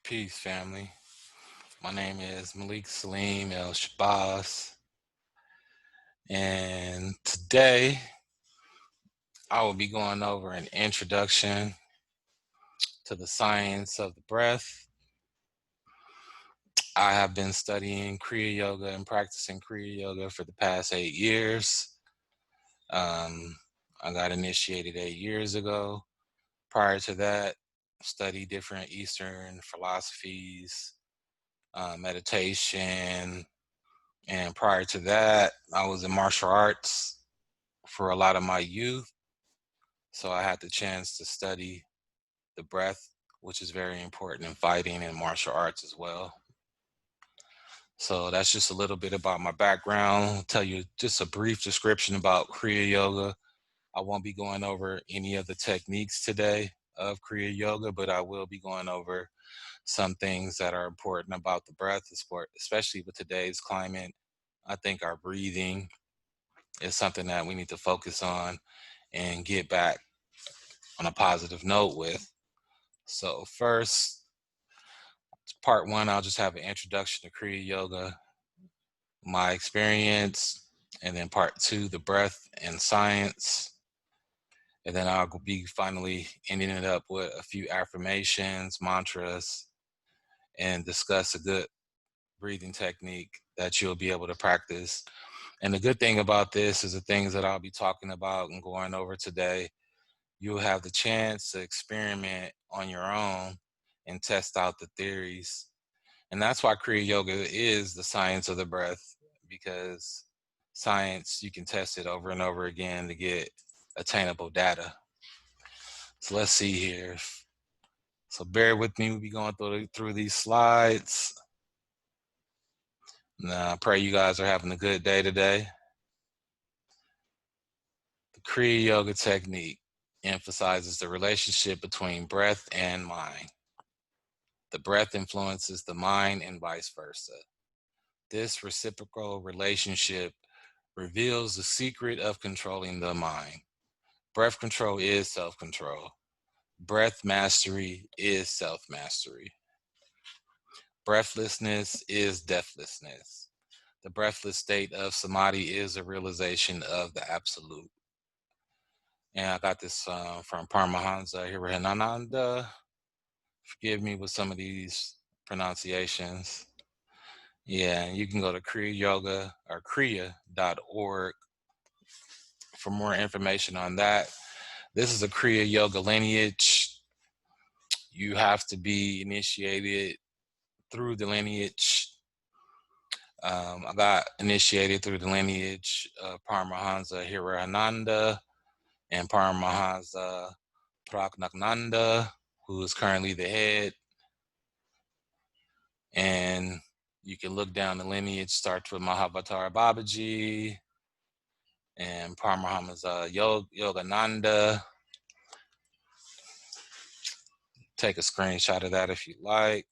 Peace, family. My name is Malik Saleem El-Shabazz, and today I will be going over an introduction to the science of the breath. I have been studying Kriya Yoga and practicing Kriya Yoga for the past 8 years. I got initiated 8 years ago. Prior to that, studied different Eastern philosophies, meditation. And prior to that, I was in martial arts for a lot of my youth. So I had the chance to study the breath, which is very important in fighting and martial arts as well. So that's just a little bit about my background. I'll tell you just a brief description about Kriya Yoga. I won't be going over any of the techniques today of Kriya Yoga, but I will be going over some things that are important about the breath, especially with today's climate. I think our breathing is something that we need to focus on and get back on a positive note with. So first, part one, I'll just have an introduction to Kriya Yoga, my experience, and then part two, the breath and science. And then I'll be finally ending it up with a few affirmations, mantras, and discuss a good breathing technique that you'll be able to practice. And the good thing about this is the things that I'll be talking about and going over today, you'll have the chance to experiment on your own and test out the theories. And that's why Kriya Yoga is the science of the breath, because science, you can test it over and over again to get attainable data. So let's see here. So bear with me, we'll be going through these slides. Now, I pray you guys are having a good day today. The Kriya Yoga technique emphasizes the relationship between breath and mind. The breath influences the mind and vice versa. This reciprocal relationship reveals the secret of controlling the mind. Breath control is self-control. Breath mastery is self-mastery. Breathlessness is deathlessness. The breathless state of samadhi is a realization of the absolute. And I got this from Paramahansa Hirahananda. Forgive me with some of these pronunciations. Yeah, and you can go to Kriya Yoga or Kriya.org for more information on that. This is a Kriya Yoga lineage. You have to be initiated through the lineage. I got initiated through the lineage of Paramahansa Hirahananda and Paramahansa Praknananda, who is currently the head. And you can look down the lineage, starts with Mahavatar Babaji and Paramahansa Yogananda. Take a screenshot of that if you like.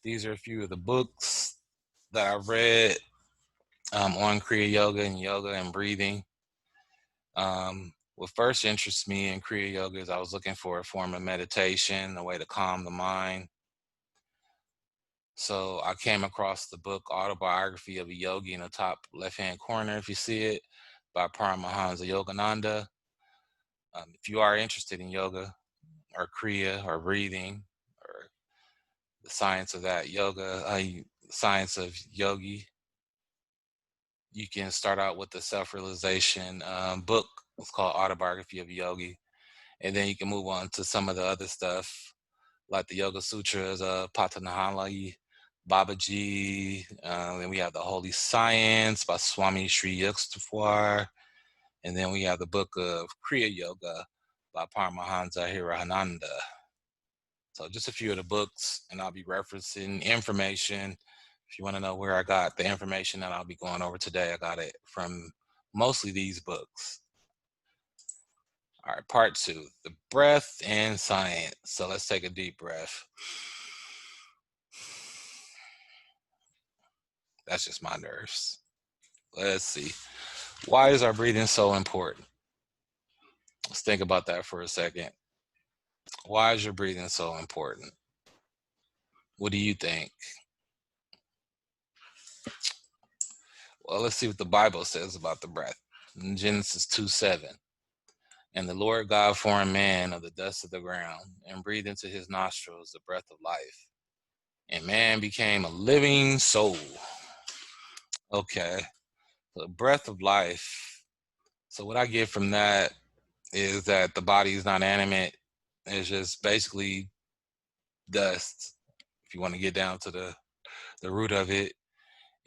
These are a few of the books that I read on Kriya Yoga and breathing. What first interests me in Kriya Yoga is I was looking for a form of meditation, a way to calm the mind. So I came across the book Autobiography of a Yogi in the top left-hand corner, if you see it, by Paramahansa Yogananda. If you are interested in yoga or Kriya or breathing or the science of that yoga, science of yogi, you can start out with the self-realization book. It's called Autobiography of a Yogi. And then you can move on to some of the other stuff, like the Yoga Sutras of Patanjali Babaji. Then we have the Holy Science by Swami Sri Yukteswar. And then we have the book of Kriya Yoga by Paramahansa Hirahananda. So just a few of the books, and I'll be referencing information. If you want to know where I got the information that I'll be going over today, I got it from mostly these books. All right, part two, the breath and science. So let's take a deep breath. That's just my nerves. Let's see. Why is our breathing so important? Let's think about that for a second. Why is your breathing so important? What do you think? Well, let's see what the Bible says about the breath. In Genesis 2:7. And the Lord God formed man of the dust of the ground and breathed into his nostrils the breath of life. And man became a living soul. Okay, the breath of life. So what I get from that is that the body is not animate. It's just basically dust, if you want to get down to the root of it.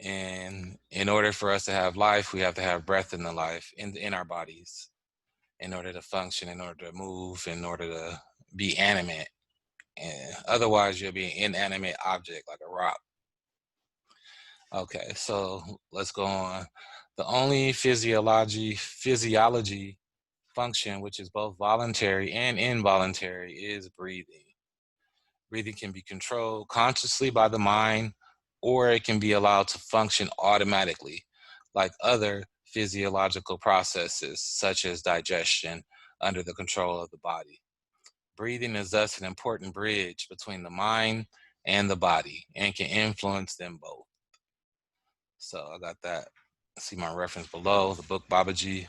And in order for us to have life, we have to have breath in the life, in our bodies, in order to function, in order to move, in order to be animate. And otherwise, you'll be an inanimate object like a rock. Okay, so let's go on. The only physiology function, which is both voluntary and involuntary, is breathing. Breathing can be controlled consciously by the mind, or it can be allowed to function automatically, like other physiological processes, such as digestion, under the control of the body. Breathing is thus an important bridge between the mind and the body and can influence them both. So I got that. See my reference below, the book Babaji.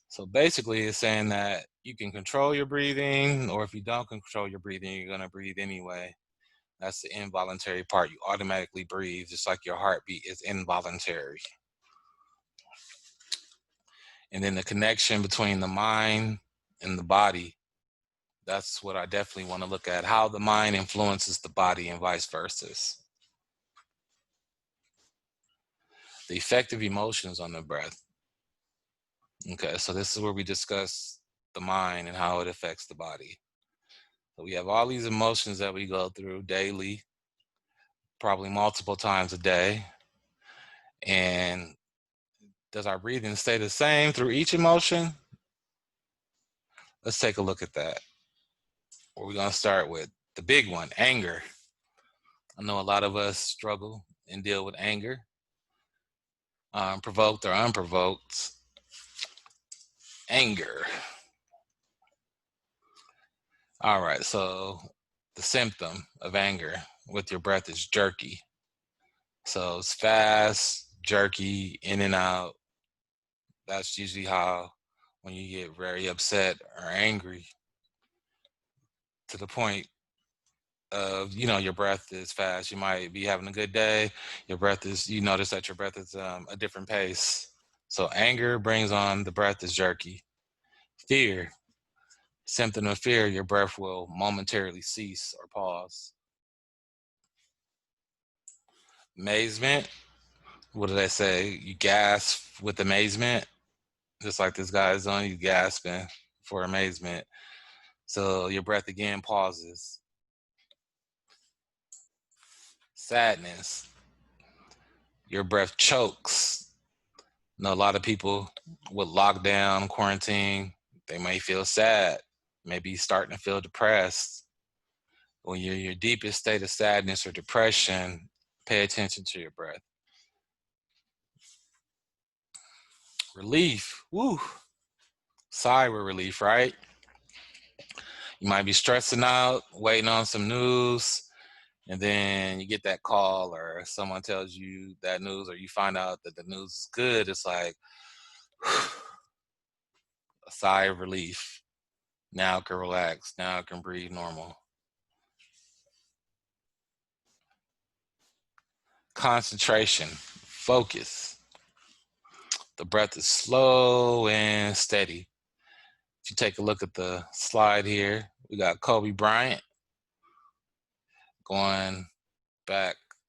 So basically it's saying that you can control your breathing, or if you don't control your breathing, you're going to breathe anyway. That's the involuntary part. You automatically breathe, just like your heartbeat is involuntary. And then the connection between the mind and the body, that's what I definitely want to look at, how the mind influences the body and vice versa. The effect of emotions on the breath. Okay, so this is where we discuss the mind and how it affects the body. So we have all these emotions that we go through daily, probably multiple times a day. And does our breathing stay the same through each emotion? Let's take a look at that. What we're going to start with the big one, anger. I know a lot of us struggle and deal with anger, provoked or unprovoked. Anger. All right, so the symptom of anger with your breath is jerky. So it's fast, jerky, in and out. That's usually how, when you get very upset or angry, to the point of, your breath is fast. You might be having a good day. You notice that your breath is a different pace. So anger brings on the breath is jerky. Fear, symptom of fear, your breath will momentarily cease or pause. Amazement, what did I say? You gasp with amazement, just like this guy is on, you gasping for amazement. So your breath again pauses. Sadness, your breath chokes. A lot of people with lockdown, quarantine, they may feel sad, maybe starting to feel depressed. When you're in your deepest state of sadness or depression, pay attention to your breath. Relief, woo, sigh with relief, right? You might be stressing out, waiting on some news, and then you get that call or someone tells you that news, or you find out that the news is good. It's like a sigh of relief. Now I can relax. Now I can breathe normal. Concentration, focus. The breath is slow and steady. If you take a look at the slide here, we got Kobe Bryant going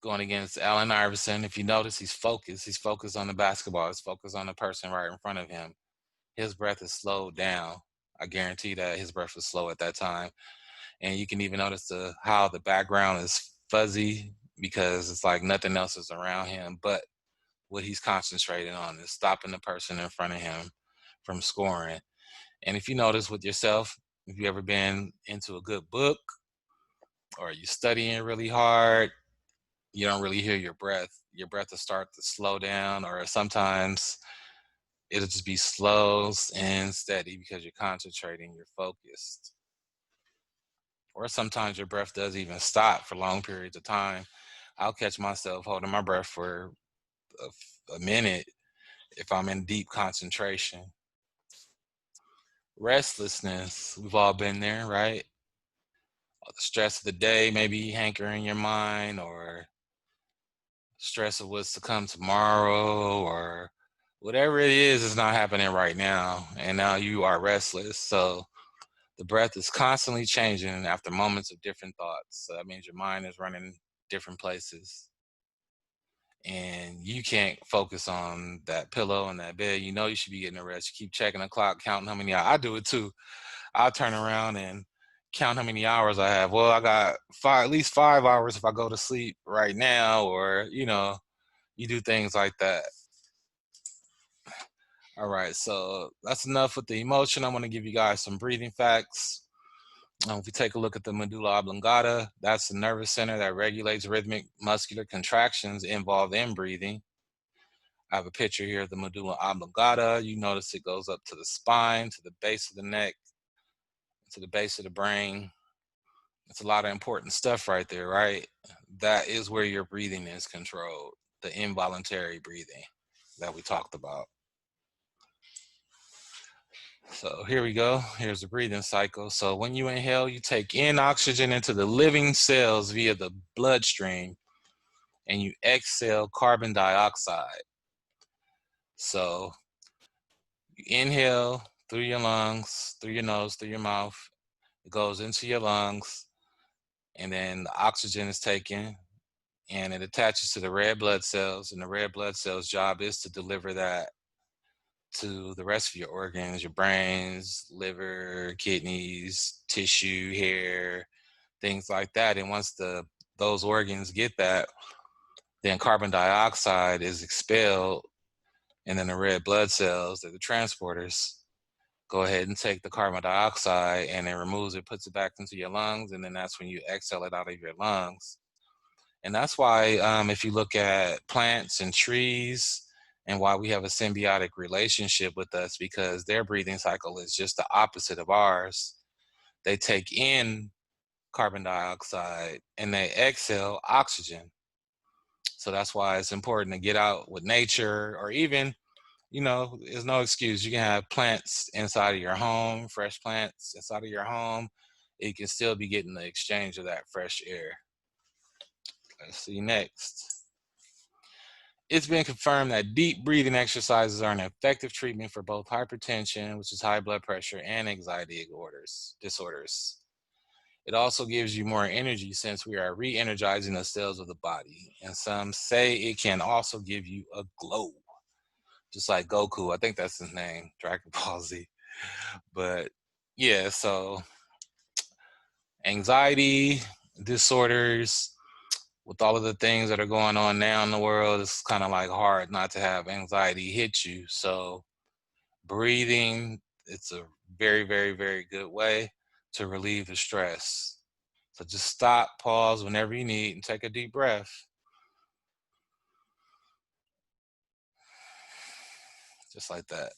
against Allen Iverson. If you notice, he's focused. He's focused on the basketball. He's focused on the person right in front of him. His breath is slowed down. I guarantee that his breath was slow at that time. And you can even notice how the background is fuzzy, because it's like nothing else is around him, but what he's concentrating on is stopping the person in front of him from scoring. And if you notice with yourself, if you ever been into a good book or you studying really hard, you don't really hear your breath. Your breath will start to slow down, or sometimes it'll just be slow and steady because you're concentrating, you're focused. or sometimes your breath does even stop for long periods of time. I'll catch myself holding my breath for a minute if I'm in deep concentration. Restlessness, we've all been there, right? The stress of the day maybe hankering your mind, or stress of what's to come tomorrow, or whatever it is not happening right now, and now you are restless. So the breath is constantly changing after moments of different thoughts. So that means your mind is running different places, and you can't focus on that pillow and that bed. You know you should be getting a rest. You keep checking the clock, counting how many hours. I do it too. I'll turn around and count how many hours I have. Well, I got at least 5 hours if I go to sleep right now, or you do things like that. All right, so that's enough with the emotion. I'm going to give you guys some breathing facts. If we take a look at the medulla oblongata, that's the nervous center that regulates rhythmic muscular contractions involved in breathing. I have a picture here of the medulla oblongata. You notice it goes up to the spine, to the base of the neck, to the base of the brain. It's a lot of important stuff right there, right? That is where your breathing is controlled, the involuntary breathing that we talked about. So here we go. Here's the breathing cycle. So when you inhale, you take in oxygen into the living cells via the bloodstream, and you exhale carbon dioxide. So you inhale through your lungs, through your nose, through your mouth. It goes into your lungs, and then the oxygen is taken, and it attaches to the red blood cells, and the red blood cells' job is to deliver that to the rest of your organs, your brains, liver, kidneys, tissue, hair, things like that. And once those organs get that, then carbon dioxide is expelled, and then the red blood cells, they're the transporters, go ahead and take the carbon dioxide and it removes it, puts it back into your lungs, and then that's when you exhale it out of your lungs. And that's why if you look at plants and trees, and why we have a symbiotic relationship with us, because their breathing cycle is just the opposite of ours. They take in carbon dioxide and they exhale oxygen. So that's why it's important to get out with nature, or even, there's no excuse. You can have plants inside of your home, fresh plants inside of your home. You can still be getting the exchange of that fresh air. Let's see next. It's been confirmed that deep breathing exercises are an effective treatment for both hypertension, which is high blood pressure, and anxiety disorders. It also gives you more energy since we are re-energizing the cells of the body. And some say it can also give you a glow, just like Goku. I think that's his name, Dragon Ball Z. But yeah, so anxiety disorders, with all of the things that are going on now in the world, it's kind of like hard not to have anxiety hit you. So breathing, it's a very, very, very good way to relieve the stress. So just stop, pause whenever you need, and take a deep breath. Just like that.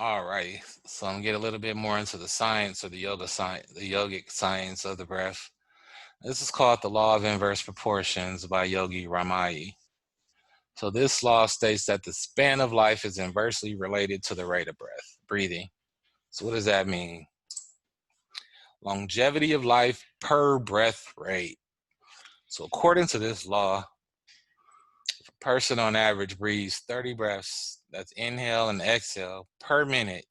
All right. So I'm gonna get a little bit more into the science, or the yogic science of the breath. This is called the law of inverse proportions by Yogi Ramaiah. So this law states that the span of life is inversely related to the rate of breathing. So what does that mean? Longevity of life per breath rate. So according to this law, if a person on average breathes 30 breaths, that's inhale and exhale, per minute,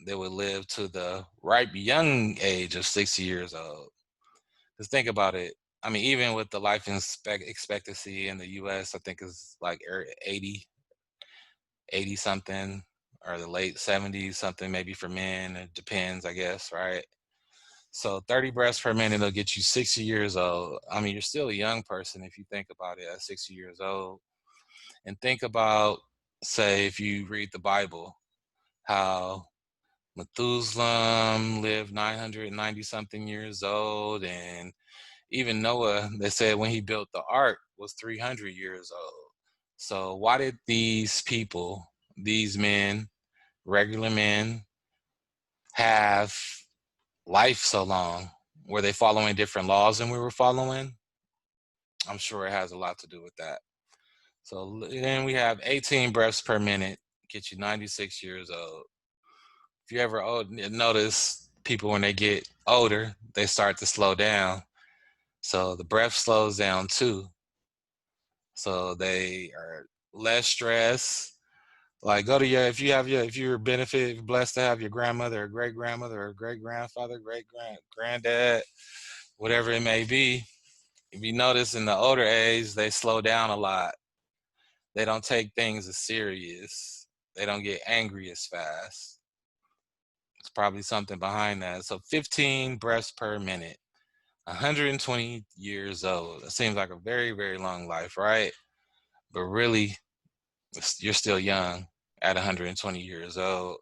they would live to the ripe young age of 60 years old. Just think about it. I mean, even with the life expectancy in the US, I think is like 80 something, or the late 70s something, maybe for men. It depends, I guess, right? So 30 breaths per minute will get you 60 years old. I mean, you're still a young person if you think about it at 60 years old. And think about, say, if you read the Bible, how Methuselah lived 990 something years old, and even Noah, they said when he built the ark, was 300 years old. So why did these people, these men, regular men, have life so long? Were they following different laws than we were following? I'm sure it has a lot to do with that. So then we have 18 breaths per minute, get you 96 years old. If you ever notice people when they get older, they start to slow down. So the breath slows down too. So they are less stressed. Like go to your if you're blessed to have your grandmother or great grandmother or great grandfather, granddad, whatever it may be. If you notice in the older age, they slow down a lot. They don't take things as serious. They don't get angry as fast. It's probably something behind that. So 15 breaths per minute, 120 years old. It seems like a very, very long life, right? But really, you're still young at 120 years old.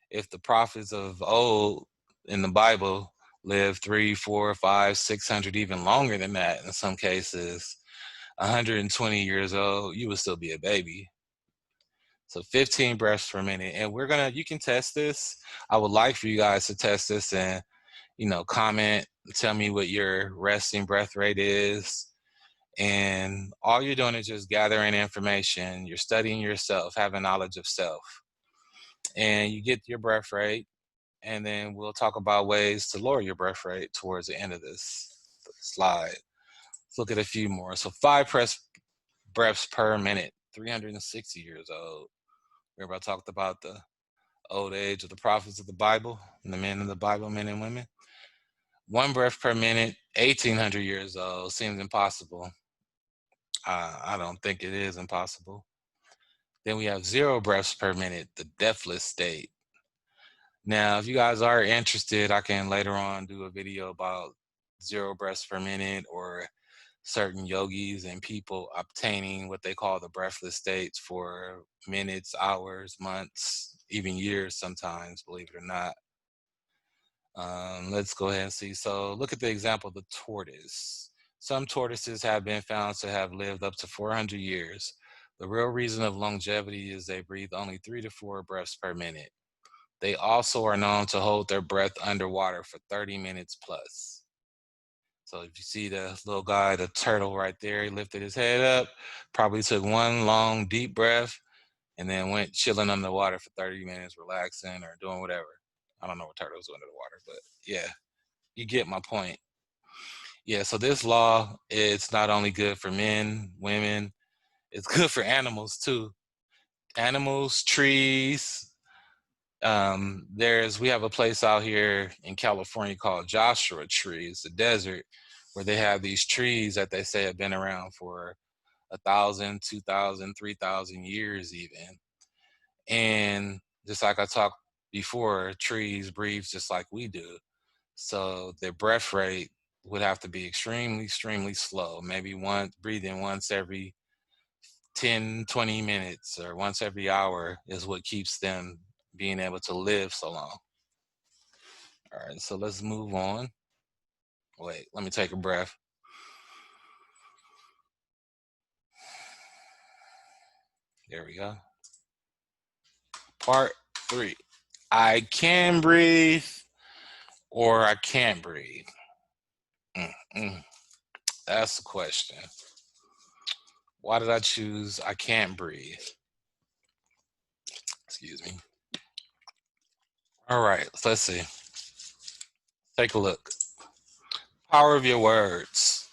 If the prophets of old in the Bible lived 3, 4, 5, 600, even longer than that in some cases, 120 years old, you would still be a baby. So 15 breaths per minute. And you can test this. I would like for you guys to test this and, comment, tell me what your resting breath rate is. And all you're doing is just gathering information. You're studying yourself, having knowledge of self. And you get your breath rate. And then we'll talk about ways to lower your breath rate towards the end of this slide. Let's look at a few more. So 5 breaths per minute, 360 years old. Everybody talked about the old age of the prophets of the Bible and the men of the Bible, men and women. 1 breath per minute, 1,800 years old. Seems impossible. I don't think it is impossible. Then we have 0 breaths per minute, the deathless state. Now, if you guys are interested, I can later on do a video about 0 breaths per minute or certain yogis and people obtaining what they call the breathless states for minutes, hours, months, even years sometimes, believe it or not. Let's go ahead and see. So look at the example of the tortoise. Some tortoises have been found to have lived up to 400 years. The real reason of longevity is they breathe only 3 to 4 breaths per minute. They also are known to hold their breath underwater for 30 minutes plus. So if you see the little guy, the turtle right there, he lifted his head up, probably took one long deep breath, and then went chilling underwater for 30 minutes, relaxing or doing whatever. I don't know what turtles do under the water, but yeah, you get my point. Yeah, so this law is not only good for men, women, it's good for animals too. Animals, trees. We have a place out here in California called Joshua Tree. It's a desert where they have these trees that they say have been around for 1,000, 2,000, 3,000 years even. And just like I talked before, trees breathe just like we do. So their breath rate would have to be extremely, extremely slow. Maybe breathing once every 10, 20 minutes or once every hour is what keeps them being able to live so long. All right, so let's move on. Wait, let me take a breath. There we go. Part 3. I can breathe or I can't breathe. That's the question. Why did I choose I can't breathe? Excuse me. All right, let's see. Take a look. Power of your words.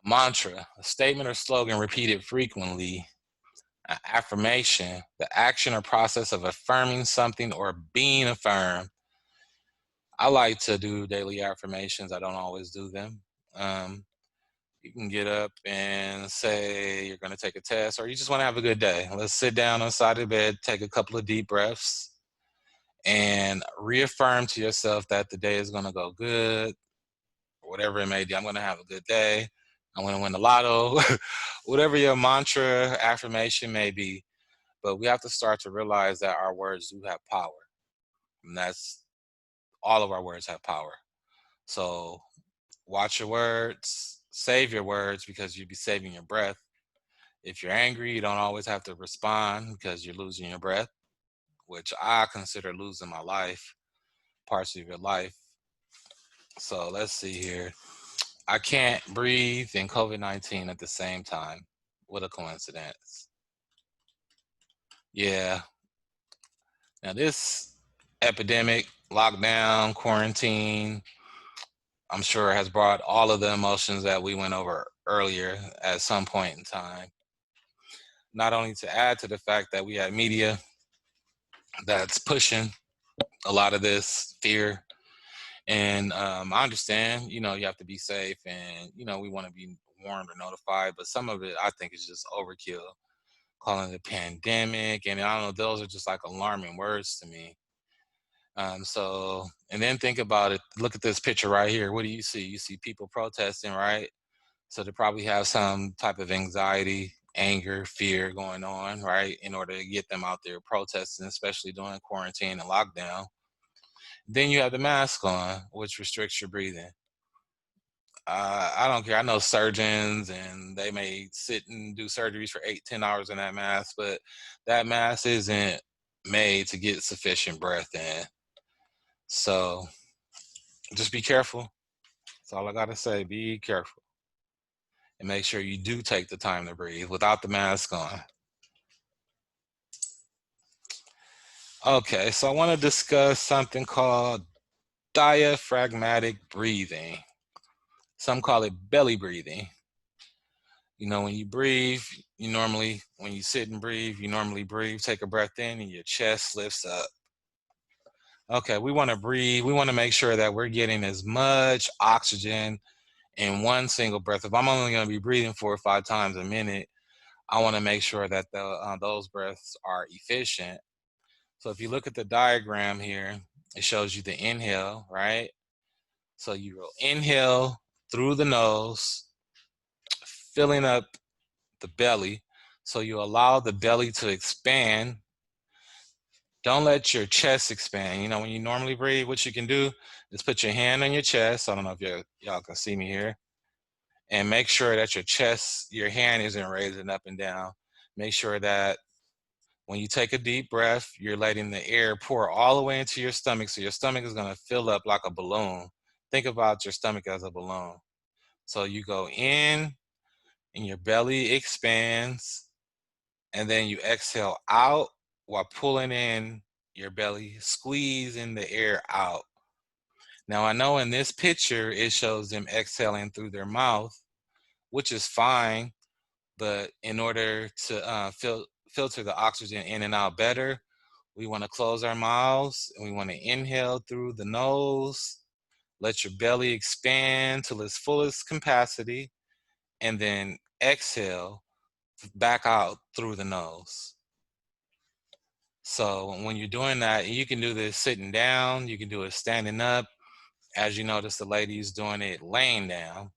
A mantra, a statement or slogan repeated frequently. An affirmation, the action or process of affirming something or being affirmed. I like to do daily affirmations. I don't always do them. You can get up and say you're going to take a test or you just want to have a good day. Let's sit down on the side of the bed, take a couple of deep breaths, and reaffirm to yourself that the day is going to go good, whatever it may be. I'm going to have a good day. I'm going to win the lotto, whatever your mantra, affirmation may be. But we have to start to realize that our words do have power. And that's all of our words have power. So watch your words, save your words because you'll be saving your breath. If you're angry, you don't always have to respond because you're losing your breath. which I consider losing my life, parts of your life. So let's see here. I can't breathe and COVID-19 at the same time. What a coincidence. Yeah. Now this epidemic, lockdown, quarantine, I'm sure has brought all of the emotions that we went over earlier at some point in time. Not only to add to the fact that we have media that's pushing a lot of this fear. And I understand, you know, you have to be safe and, you know, we want to be warned or notified, but some of it I think is just overkill. Calling it a pandemic. And I don't know, those are just like alarming words to me. And then think about it. Look at this picture right here. What do you see? You see people protesting, right? So they probably have some type of anxiety, anger, fear going on, right? In order to get them out there protesting, especially during quarantine and lockdown. Then you have the mask on, which restricts your breathing. I don't care. I know surgeons and they may sit and do surgeries for 8, 10 hours in that mask, but that mask isn't made to get sufficient breath in. So just be careful. That's all I got to say. Be careful and make sure you do take the time to breathe without the mask on. Okay, so I want to discuss something called diaphragmatic breathing. Some call it belly breathing. You know, when you breathe, when you sit and breathe, you normally breathe, take a breath in, and your chest lifts up. Okay, we want to breathe. We want to make sure that we're getting as much oxygen in one single breath. If I'm only going to be breathing 4 or 5 times a minute, I want to make sure that those breaths are efficient. So if you look at the diagram here, it shows you the inhale, right? So you will inhale through the nose, filling up the belly. So you allow the belly to expand. Don't let your chest expand. You know, when you normally breathe, what you can do is put your hand on your chest. I don't know if y'all can see me here. And make sure that your hand isn't raising up and down. Make sure that when you take a deep breath, you're letting the air pour all the way into your stomach. So your stomach is going to fill up like a balloon. Think about your stomach as a balloon. So you go in and your belly expands, and then you exhale out while pulling in your belly, squeezing the air out. Now I know in this picture, it shows them exhaling through their mouth, which is fine, but in order to filter the oxygen in and out better, we want to close our mouths and we want to inhale through the nose, let your belly expand to its fullest capacity, and then exhale back out through the nose. So when you're doing that, you can do this sitting down, you can do it standing up. As you notice, the lady's doing it laying down.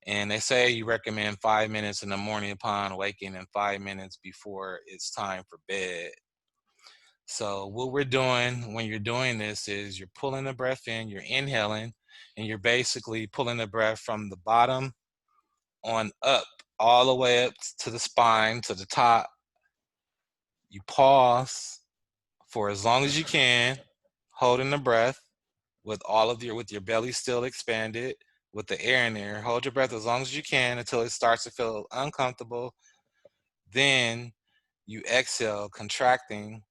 And they say you recommend 5 minutes in the morning upon waking and 5 minutes before it's time for bed. So what we're doing when you're doing this is you're pulling the breath in, you're inhaling, and you're basically pulling the breath from the bottom on up, all the way up to the spine, to the top. You pause for as long as you can, holding the breath with with your belly still expanded, with the air in there. Hold your breath as long as you can until it starts to feel uncomfortable. Then you exhale, contracting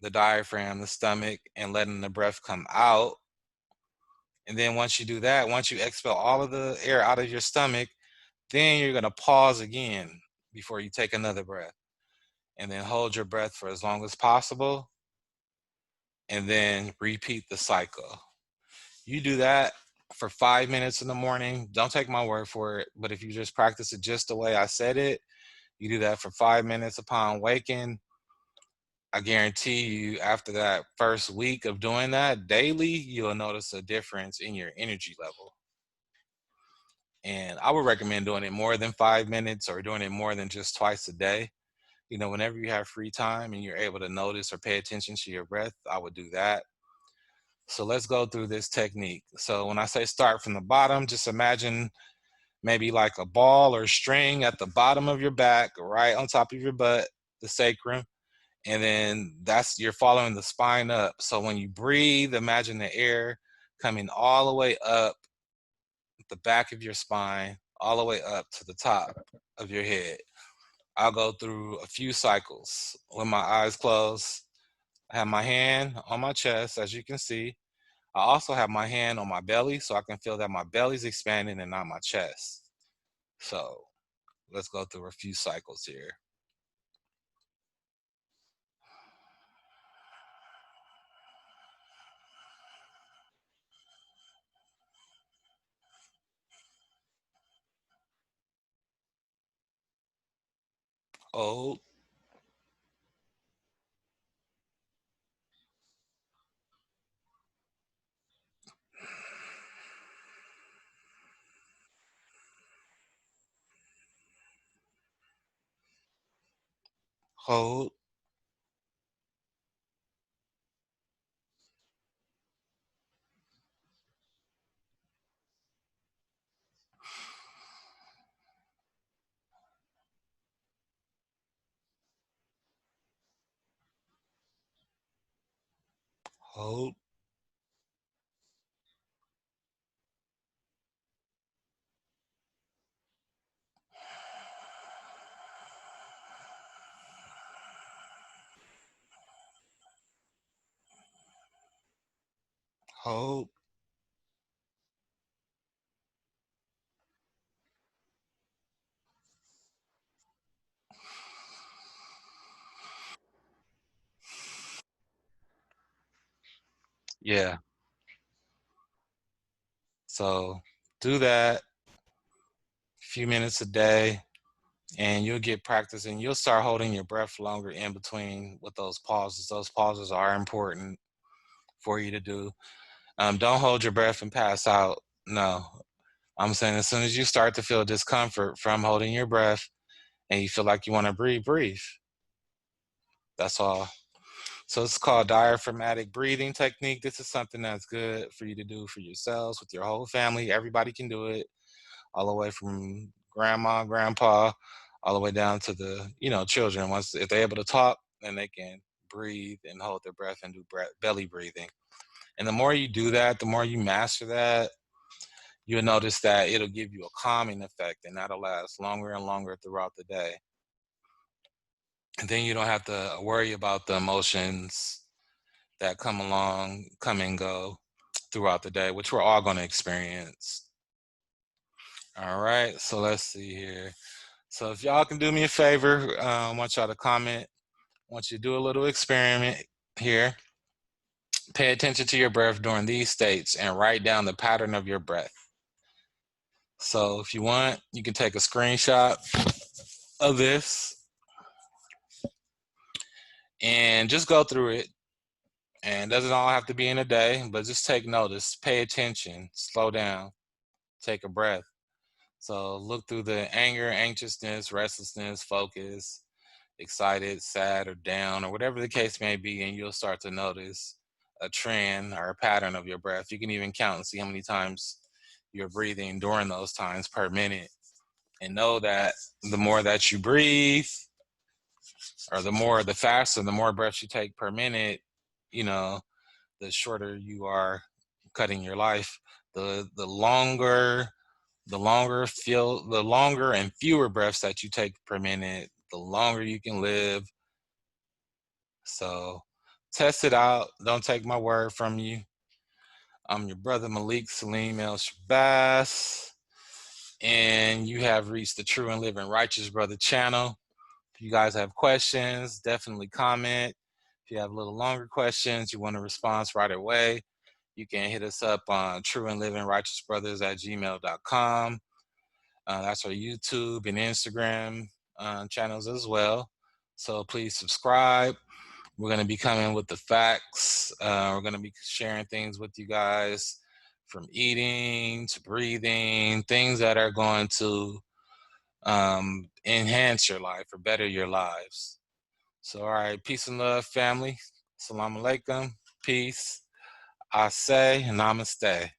the diaphragm, the stomach, and letting the breath come out. And then once you do that, once you expel all of the air out of your stomach, then you're going to pause again before you take another breath. And then hold your breath for as long as possible. And then repeat the cycle. You do that for 5 minutes in the morning. Don't take my word for it, but if you just practice it just the way I said it, you do that for 5 minutes upon waking. I guarantee you, after that first week of doing that daily, you'll notice a difference in your energy level. And I would recommend doing it more than 5 minutes or doing it more than just twice a day. You know, whenever you have free time and you're able to notice or pay attention to your breath, I would do that. So let's go through this technique. So when I say start from the bottom, just imagine maybe like a ball or string at the bottom of your back, right on top of your butt, the sacrum. And then you're following the spine up. So when you breathe, imagine the air coming all the way up the back of your spine, all the way up to the top of your head. I'll go through a few cycles with my eyes closed. I have my hand on my chest, as you can see. I also have my hand on my belly, so I can feel that my belly's expanding and not my chest. So let's go through a few cycles here. Hold, hold, hold. Hold. Yeah. So do that a few minutes a day, and you'll get practice, and you'll start holding your breath longer in between with those pauses. Those pauses are important for you to do. Don't hold your breath and pass out. No, I'm saying as soon as you start to feel discomfort from holding your breath and you feel like you want to breathe, breathe. That's all. So it's called diaphragmatic breathing technique. This is something that's good for you to do for yourselves, with your whole family. Everybody can do it, all the way from grandma, grandpa, all the way down to the children. Once if they're able to talk, then they can breathe and hold their breath and do belly breathing. And the more you do that, the more you master that, you'll notice that it'll give you a calming effect, and that'll last longer and longer throughout the day. And then you don't have to worry about the emotions that come and go throughout the day, which we're all going to experience. All right, so let's see here. So if y'all can do me a favor, I want y'all to comment. I want you to do a little experiment here. Pay attention to your breath during these states and write down the pattern of your breath. So if you want, you can take a screenshot of this and just go through it. And it doesn't all have to be in a day, but just take notice, pay attention, slow down, take a breath. So look through the anger, anxiousness, restlessness, focus, excited, sad, or down, or whatever the case may be, and you'll start to notice a trend or a pattern of your breath. You can even count and see how many times you're breathing during those times per minute. And know that the more that you breathe, or the faster, the more breaths you take per minute, you know, the shorter you are cutting your life. The longer the longer and fewer breaths that you take per minute, the longer you can live. So test it out. Don't take my word from you. I'm your brother Malik Saleem El-Shabazz, and you have reached the True and Living Righteous Brother channel. If you guys have questions, definitely comment. If you have a little longer questions, you want a response right away, you can hit us up on True and Living Righteous Brothers at gmail.com. That's our YouTube and Instagram channels as well. So please subscribe. We're going to be coming with the facts. We're going to be sharing things with you guys, from eating to breathing, things that are going to enhance your life or better your lives. So, all right, peace and love, family. Assalamu alaikum. Peace. I say namaste.